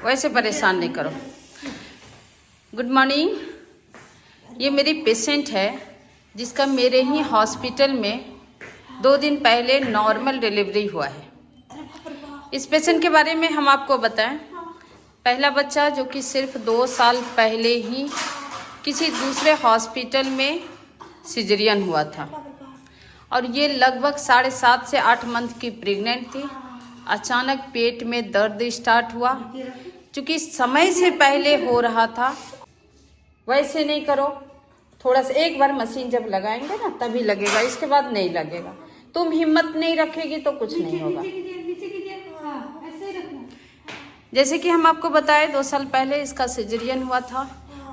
वैसे परेशान नहीं करो। Good morning. ये मेरी पेशेंट है जिसका मेरे ही हॉस्पिटल में 2 दिन पहले नॉर्मल डिलीवरी हुआ है। इस पेशेंट के बारे में हम आपको बताएं। पहला बच्चा जो कि सिर्फ 2 साल पहले ही किसी दूसरे हॉस्पिटल में सिजेरियन हुआ था और ये लगभग 7.5 से 8 मंथ की प्रेग्नेंट थी। अचानक पेट में दर्द स्टार्ट हुआ। चूँकि समय से पहले हो रहा था। वैसे नहीं करो, थोड़ा सा एक बार मशीन जब लगाएंगे ना तभी लगेगा, इसके बाद नहीं लगेगा। तुम हिम्मत नहीं रखेगी तो कुछ नहीं होगा। जैसे कि हम आपको बताए 2 साल पहले इसका सिजेरियन हुआ था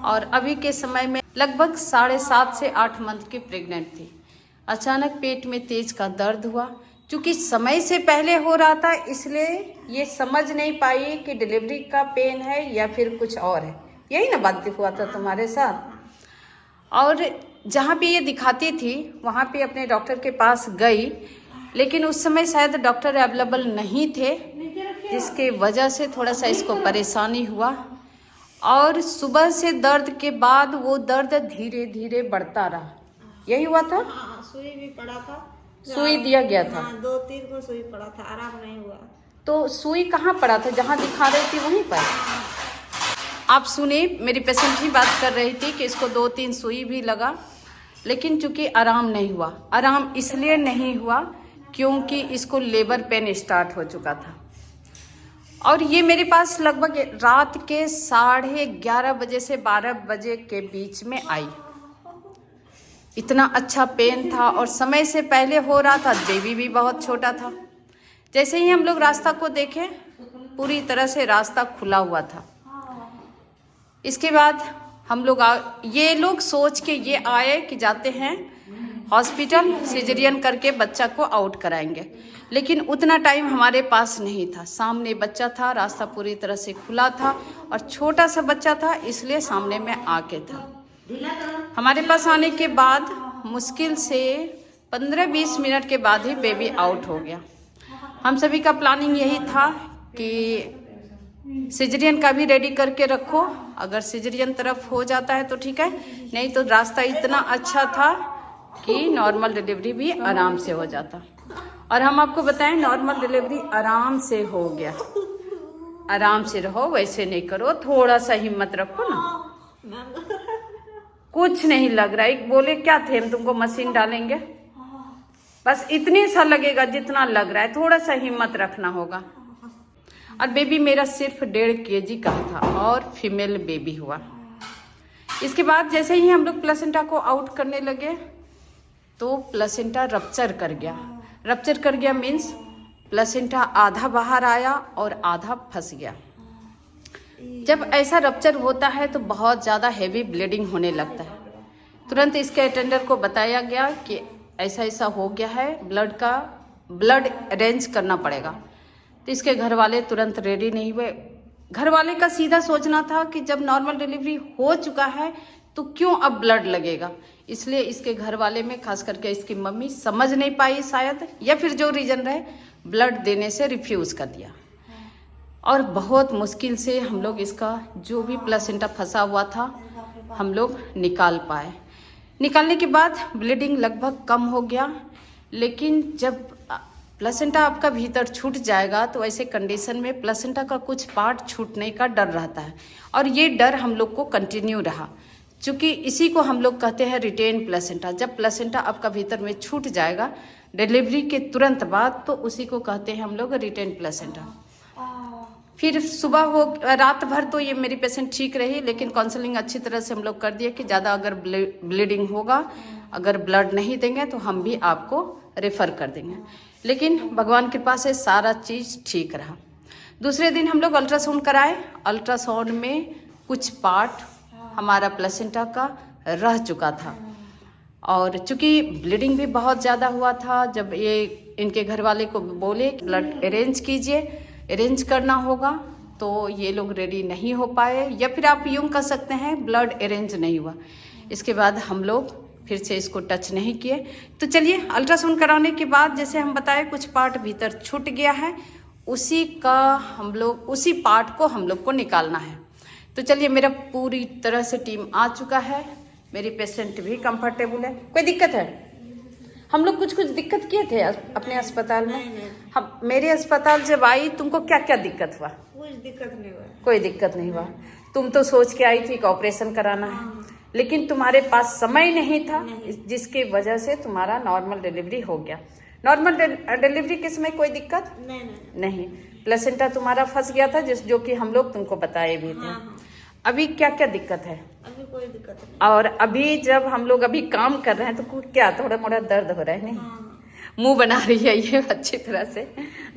और अभी के समय में लगभग 7.5 से 8 मंथ की प्रेग्नेंट थी। अचानक पेट में तेज का दर्द हुआ। चूँकि समय से पहले हो रहा था इसलिए ये समझ नहीं पाई कि डिलीवरी का पेन है या फिर कुछ और है। यही ना बात हुआ था तुम्हारे साथ। और जहाँ पे ये दिखाती थी वहाँ पे अपने डॉक्टर के पास गई, लेकिन उस समय शायद डॉक्टर अवेलेबल नहीं थे, जिसके वजह से थोड़ा सा इसको परेशानी हुआ। और सुबह से दर्द के बाद वो दर्द धीरे धीरे बढ़ता रहा। यही हुआ था। सुई भी पड़ा था, सुई दिया गया था। 2-3 को सुई पड़ा था, आराम नहीं हुआ। तो सुई कहाँ पड़ा था? जहाँ दिखा रही थी वहीं पर। आप सुने, मेरी पेशेंट ही बात कर रही थी कि इसको 2-3 सुई भी लगा, लेकिन चूंकि आराम नहीं हुआ। आराम इसलिए नहीं हुआ क्योंकि इसको लेबर पेन स्टार्ट हो चुका था। और ये मेरे पास लगभग रात के 11:30 बजे से 12 बजे के बीच में आई। इतना अच्छा पेन था और समय से पहले हो रहा था। बेबी भी बहुत छोटा था। जैसे ही हम लोग रास्ता को देखे, पूरी तरह से रास्ता खुला हुआ था। इसके बाद हम लोग ये लोग सोच के ये आए कि जाते हैं हॉस्पिटल, सिजेरियन करके बच्चा को आउट कराएंगे, लेकिन उतना टाइम हमारे पास नहीं था। सामने बच्चा था, रास्ता पूरी तरह से खुला था और छोटा सा बच्चा था, इसलिए सामने में आके था। हमारे पास आने के बाद मुश्किल से 15-20 मिनट के बाद ही बेबी आउट हो गया। हम सभी का प्लानिंग यही था कि सिजेरियन का भी रेडी करके रखो। अगर सिजेरियन तरफ हो जाता है तो ठीक है, नहीं तो रास्ता इतना अच्छा था कि नॉर्मल डिलीवरी भी आराम से हो जाता। और हम आपको बताएं, नॉर्मल डिलीवरी आराम से हो गया। आराम से रहो, वैसे नहीं करो, थोड़ा सा हिम्मत रखो ना। कुछ नहीं लग रहा है। बोले क्या थे, हम तुमको मशीन डालेंगे, बस इतने सा लगेगा जितना लग रहा है। थोड़ा सा हिम्मत रखना होगा। और बेबी मेरा सिर्फ 1.5 kg का था और फीमेल बेबी हुआ। इसके बाद जैसे ही हम लोग प्लेसेंटा को आउट करने लगे तो प्लेसेंटा रप्चर कर गया। रप्चर कर गया मीन्स प्लेसेंटा आधा बाहर आया और आधा फंस गया। जब ऐसा रप्चर होता है तो बहुत ज़्यादा हेवी ब्लीडिंग होने लगता है। तुरंत इसके अटेंडर को बताया गया कि ऐसा ऐसा हो गया है, ब्लड अरेंज करना पड़ेगा। तो इसके घर वाले तुरंत रेडी नहीं हुए। घर वाले का सीधा सोचना था कि जब नॉर्मल डिलीवरी हो चुका है तो क्यों अब ब्लड लगेगा। इसलिए इसके घर वाले में खास करके इसकी मम्मी समझ नहीं पाई शायद, या फिर जो रीज़न रहे, ब्लड देने से रिफ्यूज़ कर दिया। और बहुत मुश्किल से हम लोग इसका जो भी प्लेसेंटा फंसा हुआ था हम लोग निकाल पाए। निकालने के बाद ब्लीडिंग लगभग कम हो गया। लेकिन जब प्लेसेंटा आपका भीतर छूट जाएगा तो ऐसे कंडीशन में प्लेसेंटा का कुछ पार्ट छूटने का डर रहता है और ये डर हम लोग को कंटिन्यू रहा। चूँकि इसी को हम लोग कहते हैं रिटेन प्लेसेंटा। जब प्लेसेंटा आपका भीतर में छूट जाएगा डिलीवरी के तुरंत बाद तो उसी को कहते हैं हम लोग रिटेन प्लेसेंटा। फिर सुबह हो, रात भर तो ये मेरी पेशेंट ठीक रही, लेकिन काउंसलिंग अच्छी तरह से हम लोग कर दिए कि ज़्यादा अगर ब्लीडिंग होगा, अगर ब्लड नहीं देंगे तो हम भी आपको रेफ़र कर देंगे। लेकिन भगवान कृपा से सारा चीज़ ठीक रहा। दूसरे दिन हम लोग अल्ट्रासाउंड कराए। अल्ट्रासाउंड में कुछ पार्ट हमारा प्लेसेंटा का रह चुका था और चूँकि ब्लीडिंग भी बहुत ज़्यादा हुआ था। जब ये इनके घर वाले को बोले कि ब्लड अरेंज कीजिए, अरेंज करना होगा, तो ये लोग रेडी नहीं हो पाए, या फिर आप यूँ कह सकते हैं ब्लड अरेंज नहीं हुआ। इसके बाद हम लोग फिर से इसको टच नहीं किए। तो चलिए, अल्ट्रासाउंड कराने के बाद जैसे हम बताए कुछ पार्ट भीतर छूट गया है, उसी का हम लोग उसी पार्ट को हम लोग को निकालना है। तो चलिए, मेरा पूरी तरह से टीम आ चुका है, मेरी पेशेंट भी कंफर्टेबल है। कोई दिक्कत है? हम लोग कुछ दिक्कत किए थे अपने अस्पताल में? नहीं। हम मेरे अस्पताल जब आई, तुमको क्या क्या दिक्कत हुआ? कुछ दिक्कत नहीं हुआ। कोई दिक्कत नहीं हुआ। तुम तो सोच के आई थी कि ऑपरेशन कराना है, लेकिन तुम्हारे पास समय नहीं था, जिसकी वजह से तुम्हारा नॉर्मल डिलीवरी हो गया। नॉर्मल डिलीवरी के समय कोई दिक्कत नहीं। प्लेसेंटा तुम्हारा फंस गया था, जो कि हम लोग तुमको बताए भी थे। अभी क्या क्या दिक्कत है? अभी कोई दिक्कत नहीं। और अभी जब हम लोग अभी काम कर रहे हैं तो क्या थोड़ा मोड़ा दर्द हो रहा है? नहीं, मुंह बना रही है ये अच्छी तरह से।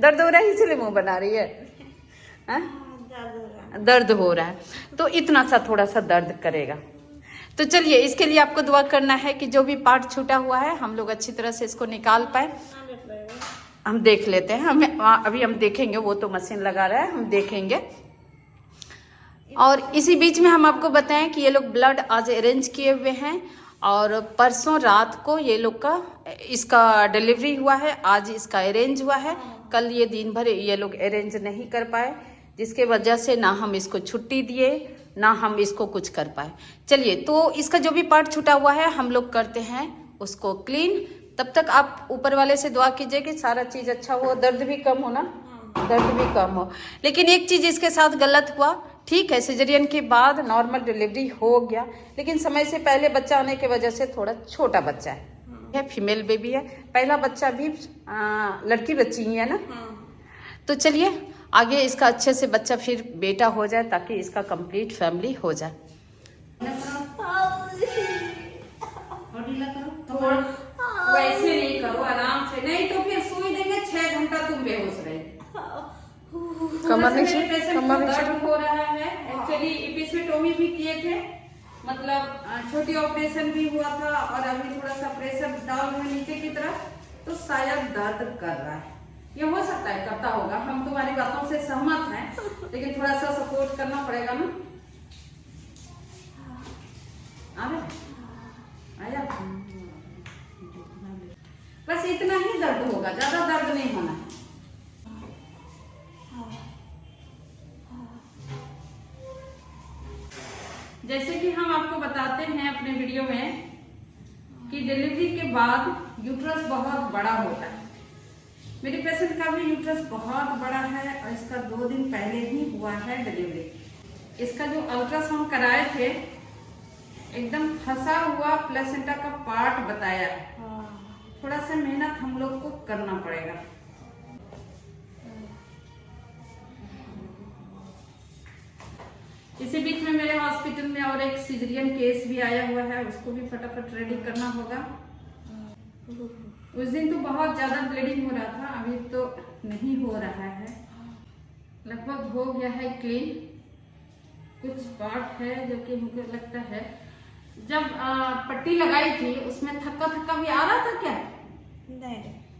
दर्द हो रहा है इसलिए मुंह बना रही है? दर्द हो रहा है तो इतना सा थोड़ा सा दर्द करेगा। तो चलिए, इसके लिए आपको दुआ करना है कि जो भी पार्ट छूटा हुआ है हम लोग अच्छी तरह से इसको निकाल पाए। हम देख लेते हैं, अभी हम देखेंगे, वो तो मशीन लगा रहा है, हम देखेंगे। और इसी बीच में हम आपको बताएं कि ये लोग ब्लड आज अरेंज किए हुए हैं और परसों रात को ये लोग का इसका डिलीवरी हुआ है, आज इसका अरेंज हुआ है। कल ये दिन भर ये लोग अरेंज नहीं कर पाए, जिसके वजह से ना हम इसको छुट्टी दिए ना हम इसको कुछ कर पाए। चलिए, तो इसका जो भी पार्ट छूटा हुआ है हम लोग करते हैं उसको क्लीन। तब तक आप ऊपर वाले से दुआ कीजिए कि सारा चीज अच्छा हो, दर्द भी कम हो ना, दर्द भी कम हो। लेकिन एक चीज इसके साथ गलत हुआ, ठीक है, सिजेरियन के बाद नॉर्मल डिलीवरी हो गया, लेकिन समय से पहले बच्चा होने की वजह से थोड़ा छोटा बच्चा है, फीमेल बेबी है। पहला बच्चा भी लड़की बच्ची ही है ना। तो चलिए, आगे इसका अच्छे से बच्चा फिर बेटा हो जाए ताकि इसका कंप्लीट फैमिली हो जाए। वैसे नहीं करो, आराम से, नहीं तो फिर सुई देंगे 6 घंटा तुम बेहोश रहे। कमर दर्द हो रहा है। एक्चुअली एपिसोटोमी भी किए थे, मतलब छोटी ऑपरेशन भी हुआ था और अभी थोड़ा सा प्रेशर डाउन है नीचे की तरफ, तो शायद दर्द कर रहा है। ये हो सकता है करता होगा, हम तुम्हारी बातों से सहमत हैं, लेकिन थोड़ा सा सपोर्ट करना पड़ेगा ना। आया बस इतना ही दर्द होगा, ज्यादा दर्द नहीं होना है। जैसे कि हम आपको बताते हैं अपने वीडियो में कि डिलीवरी के बाद यूट्रस बहुत बड़ा होता है। मेरे पेशेंट का भी यूट्रस बहुत बड़ा है और इसका 2 दिन पहले ही हुआ है डिलीवरी। इसका जो अल्ट्रासाउंड कराए थे एकदम फंसा हुआ प्लेसेंटा का पार्ट बताया है। थोड़ा सा मेहनत हम लोग को करना पड़ेगा। इसी बीच में मेरे हॉस्पिटल में और एक सिजेरियन केस भी आया हुआ है, उसको भी फटाफट रेडी करना होगा। उस दिन तो बहुत ज्यादा ब्लीडिंग हो रहा था, अभी तो नहीं हो रहा है, लगभग हो गया है क्लीन। कुछ पार्ट है जो कि मुझे लगता है जब पट्टी लगाई थी उसमें थक्का भी आ रहा था क्या?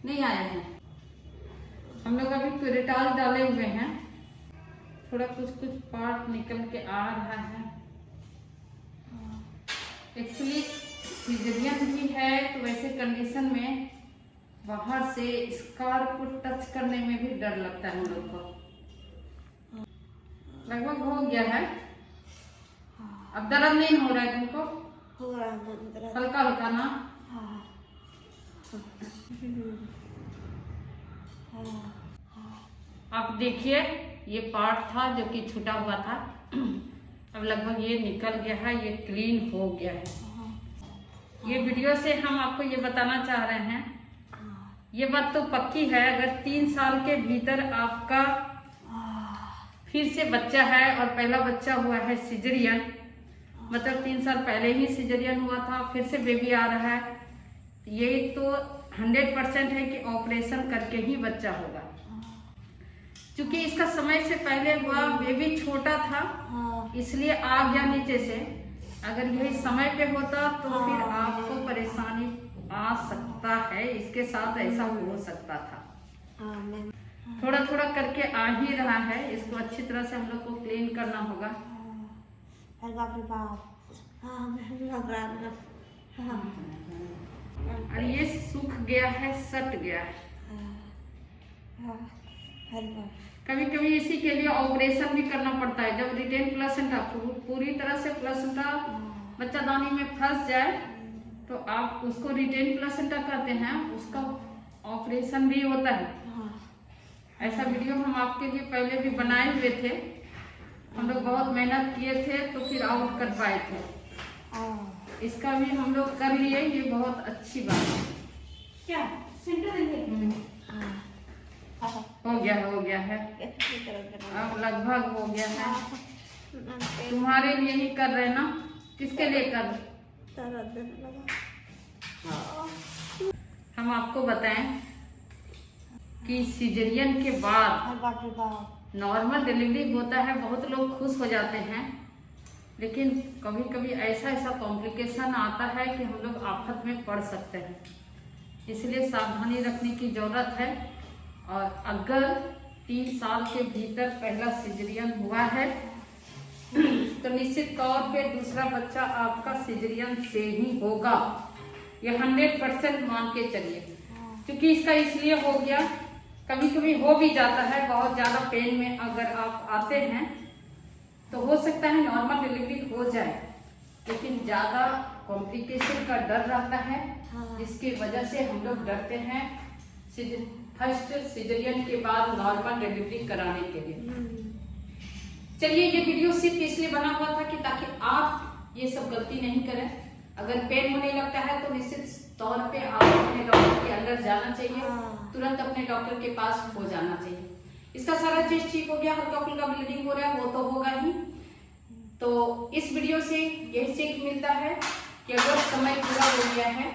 नहीं आया है। हम लोग अभी प्यूरिटाल डाले हुए हैं, थोड़ा कुछ पार्ट निकल के आ रहा है। एक्चुअली सिजेरियन भी है तो वैसे कंडीशन में बाहर से स्कार को टच करने में भी डर लगता है हम लोग को। लगभग हो गया है, अब दर्द नहीं हो रहा है तुमको? हो रहा है हल्का हल्का ना? आप देखिए, ये पार्ट था जो कि छूटा हुआ था, अब लगभग ये निकल गया है, ये क्लीन हो गया है। ये वीडियो से हम आपको ये बताना चाह रहे हैं, ये बात तो पक्की है, अगर 3 साल के भीतर आपका फिर से बच्चा है और पहला बच्चा हुआ है सिजेरियन, मतलब 3 साल पहले ही सिजेरियन हुआ था, फिर से बेबी आ रहा है, ये तो 100% है कि ऑपरेशन करके ही बच्चा होगा। क्योंकि इसका समय से पहले हुआ, बेबी छोटा था, इसलिए आ गया नीचे से। अगर यही समय पे होता तो फिर आपको परेशानी आ सकता है, इसके साथ ऐसा हो सकता था। थोड़ा थोड़ा करके आ ही रहा है, इसको अच्छी तरह से हम लोग को क्लीन करना होगा। और ये सूख गया है, सट गया है। हर बार कभी कभी इसी के लिए ऑपरेशन भी करना पड़ता है। जब रिटेन प्लेसेंटा पूरी तरह से प्लेसेंटा बच्चादानी में फंस जाए तो आप उसको रिटेन प्लेसेंटा कहते हैं, उसका ऑपरेशन भी होता है। हाँ ऐसा वीडियो हम आपके लिए पहले भी बनाए हुए थे, हम लोग बहुत मेहनत किए थे तो फिर आउट कर पाए थे। इसका भी हम लोग कर लिए, ये बहुत अच्छी बात है। क्या सेंटर देंगे? हो गया है, अब लगभग हो गया है। तुम्हारे लिए ही कर रहे ना, किसके लिए कर? हम आपको बताएं कि सिजेरियन के बाद नॉर्मल डिलीवरी होता है, बहुत लोग खुश हो जाते हैं, लेकिन कभी कभी ऐसा कॉम्प्लिकेशन आता है कि हम लोग आफत में पड़ सकते हैं। इसलिए सावधानी रखने की जरूरत है। और अगर 3 साल के भीतर पहला सिजेरियन हुआ है तो निश्चित तौर पे दूसरा बच्चा आपका सिजेरियन से ही होगा, ये 100% मान के चलिए। क्योंकि इसका इसलिए हो गया, कभी कभी हो भी जाता है, बहुत ज्यादा पेन में अगर आप आते हैं तो हो सकता है नॉर्मल डिलीवरी हो जाए, लेकिन ज्यादा कॉम्प्लिकेशन का डर रहता है, जिसकी वजह से हम लोग डरते हैं फर्स्ट सिजेरियन के बाद नॉर्मल डिलीवरी कराने के लिए। चलिए, ये वीडियो सिर्फ इसलिए बना हुआ था कि ताकि आप ये सब गलती नहीं करें। अगर पेन होने लगता है तो निश्चित तौर पे आप अपने डॉक्टर के अंदर जाना चाहिए, तुरंत अपने डॉक्टर के पास हो जाना चाहिए। इसका सारा चीज ठीक हो गया, हल्का फुल्का ब्लीडिंग हो रहा है वो तो होगा ही। तो इस वीडियो से यही सीख मिलता है कि अगर समय पूरा हो गया है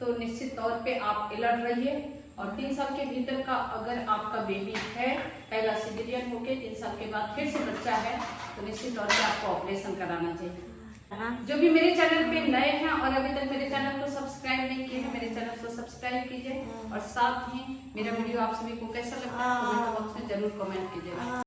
तो निश्चित तौर पे आप अलर्ट रहिए। और 3 साल के भीतर का अगर आपका बेबी है, पहला सिजेरियन होके 3 साल के बाद फिर से बच्चा है, तो निश्चित तौर पे आपको ऑपरेशन कराना चाहिए। जो भी मेरे चैनल पे नए हैं और अभी तक मेरे चैनल को सब्सक्राइब नहीं किए हैं, मेरे चैनल को सब्सक्राइब कीजिए। और साथ ही मेरा वीडियो आप सभी को कैसा लगता है कमेंट बॉक्स में जरूर कमेंट कीजिएगा।